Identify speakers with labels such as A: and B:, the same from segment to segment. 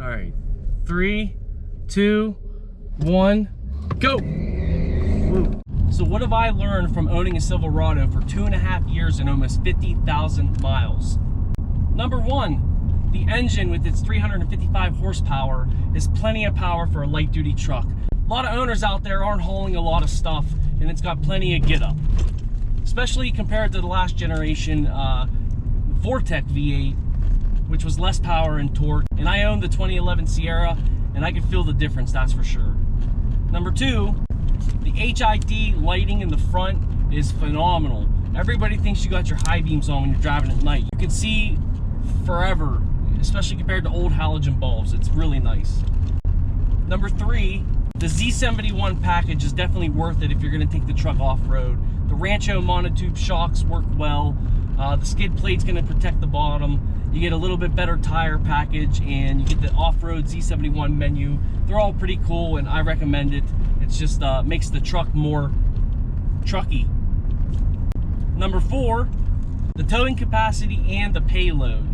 A: All right, 3, 2, 1, go. Woo. So what have I learned from owning a Silverado for 2.5 years and almost 50,000 miles? Number one, the engine with its 355 horsepower is plenty of power for a light duty truck. A lot of owners out there aren't hauling a lot of stuff, and it's got plenty of get up, especially compared to the last generation Vortec V8, which was less power and torque. And I own the 2011 Sierra, and I can feel the difference, that's for sure. Number two, the HID lighting in the front is phenomenal. Everybody thinks you got your high beams on when you're driving at night. You can see forever, especially compared to old halogen bulbs. It's really nice. Number three, the Z71 package is definitely worth it if you're going to take the truck off-road. The Rancho monotube shocks work well. The skid plate's going to protect the bottom. You get a little bit better tire package, and you get the off-road Z71 menu. They're all pretty cool, and I recommend it. It's just makes the truck more trucky. Number four, the towing capacity and the payload.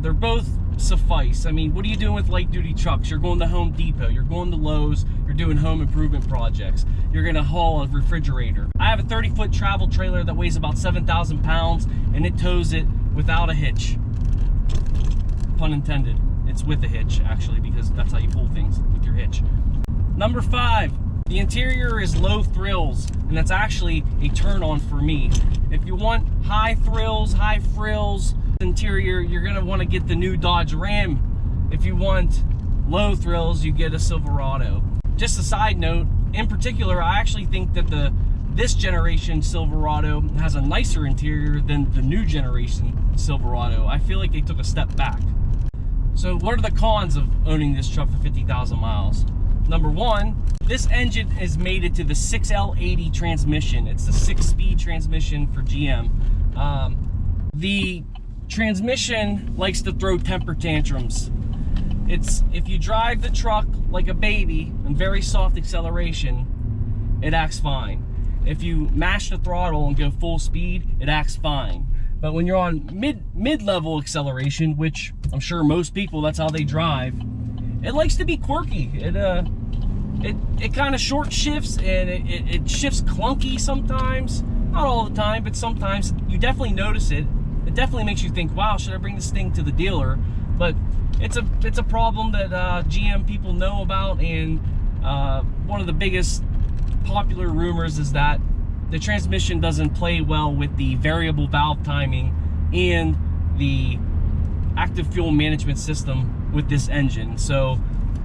A: They're both suffice. I mean, what are you doing with light duty trucks? You're going to Home Depot, you're going to Lowe's, you're doing home improvement projects, you're gonna haul a refrigerator. I have a 30-foot travel trailer that weighs about 7,000 pounds, and it tows it without a hitch. Pun intended. It's with a hitch, actually, because that's how you pull things, with your hitch. Number five, the interior is low thrills, and that's actually a turn on for me. If you want high thrills, high frills interior, you're gonna want to get the new Dodge Ram. If you want low thrills, you get a Silverado. Just a side note, in particular, I actually think that this generation Silverado has a nicer interior than the new generation Silverado. I feel like they took a step back. So what are the cons of owning this truck for 50,000 miles? Number one, this engine is mated to the 6L80 transmission. It's the 6-speed transmission for GM. The transmission likes to throw temper tantrums. If you drive the truck like a baby and very soft acceleration, it acts fine. If you mash the throttle and go full speed, it acts fine. But when you're on mid-level acceleration, which I'm sure most people, that's how they drive, it likes to be quirky. It kind of short shifts, and it shifts clunky sometimes. Not all the time, but sometimes you definitely notice it. It definitely makes you think, wow, should I bring this thing to the dealer? But it's a problem that GM people know about, and one of the biggest popular rumors is that the transmission doesn't play well with the variable valve timing and the active fuel management system with this engine. So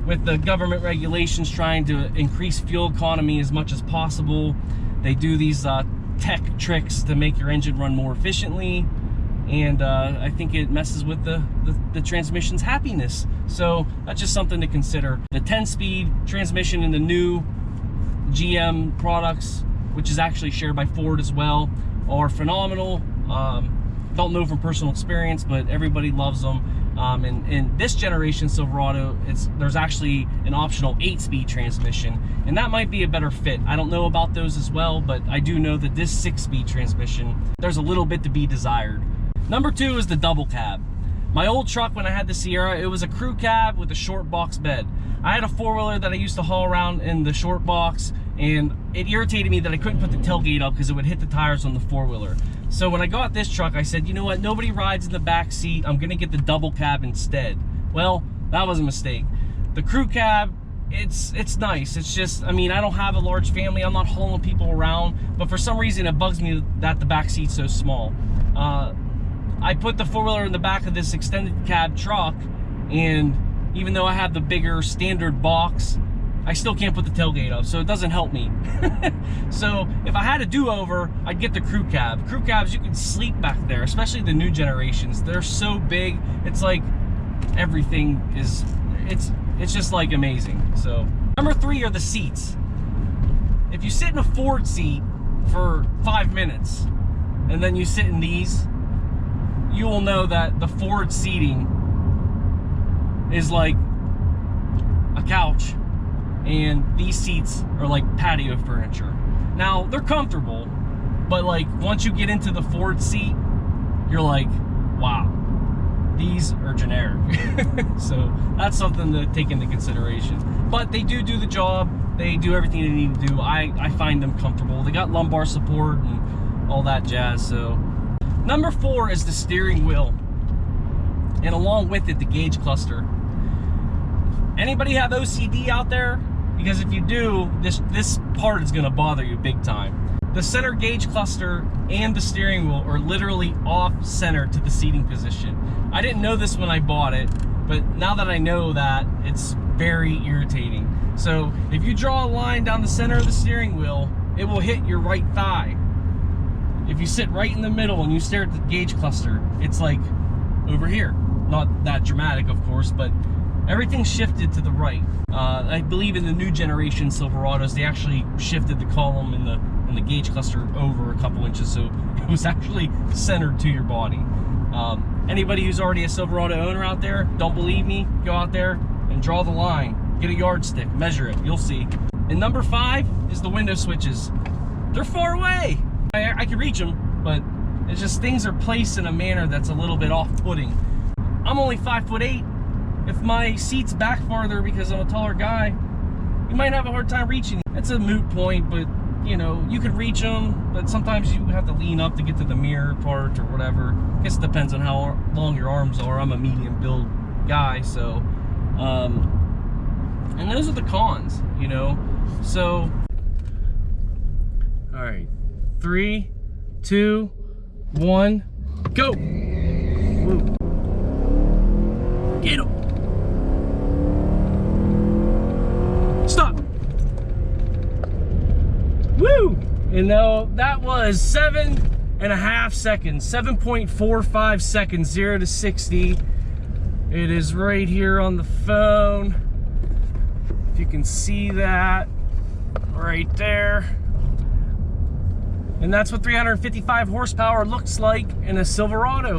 A: with the government regulations trying to increase fuel economy as much as possible, they do these tech tricks to make your engine run more efficiently, and I think it messes with the transmission's happiness. So that's just something to consider. The 10-speed transmission in the new GM products, which is actually shared by Ford as well, are phenomenal. Don't know from personal experience, but everybody loves them. And this generation Silverado, there's actually an optional 8-speed transmission, and that might be a better fit. I don't know about those as well, but I do know that this 6-speed transmission, there's a little bit to be desired. Number two is the double cab. My old truck, when I had the Sierra, it was a crew cab with a short box bed. I had a four-wheeler that I used to haul around in the short box, and it irritated me that I couldn't put the tailgate up because it would hit the tires on the four-wheeler. So when I got this truck, I said, you know what, nobody rides in the back seat, I'm gonna get the double cab instead. Well, that was a mistake. The crew cab, it's nice. It's just, I mean, I don't have a large family, I'm not hauling people around, but for some reason it bugs me that the back seat's so small. I put the four-wheeler in the back of this extended cab truck, and even though I have the bigger standard box, I still can't put the tailgate up, so it doesn't help me. So if I had a do-over, I'd get the crew cab. Crew cabs, you can sleep back there, especially the new generations. They're so big, it's like everything is, it's just like amazing. So number three are the seats. If you sit in a Ford seat for 5 minutes and then you sit in these, you will know that the Ford seating is like a couch, and these seats are like patio furniture. Now, they're comfortable, but like once you get into the Ford seat, you're like, wow. These are generic. So that's something to take into consideration. But they do the job. They do everything they need to do. I find them comfortable. They got lumbar support and all that jazz. So number 4 is the steering wheel, and along with it, the gauge cluster. Anybody have OCD out there? Because if you do, this part is gonna bother you big time. The center gauge cluster and the steering wheel are literally off center to the seating position. I didn't know this when I bought it, but now that I know that, it's very irritating. So if you draw a line down the center of the steering wheel, it will hit your right thigh. If you sit right in the middle and you stare at the gauge cluster, it's like over here. Not that dramatic, of course, but everything's shifted to the right. I believe in the new generation Silverados, they actually shifted the column in the gauge cluster over a couple inches, so it was actually centered to your body. Anybody who's already a Silverado owner out there, don't believe me, go out there and draw the line. Get a yardstick, measure it, you'll see. And number 5 is the window switches. They're far away. I can reach them, but it's just things are placed in a manner that's a little bit off-putting. I'm only 5'8". If my seat's back farther because I'm a taller guy, you might have a hard time reaching it. It's a moot point, but you know, you could reach them, but sometimes you have to lean up to get to the mirror part or whatever. I guess it depends on how long your arms are. I'm a medium build guy, so and those are the cons, you know. So all right, 3, 2, 1, go. Woo. Get him. Stop. Woo! And now that was 7.5 seconds, 7.45 seconds, 0 to 60. It is right here on the phone. If you can see that right there. And that's what 355 horsepower looks like in a Silverado.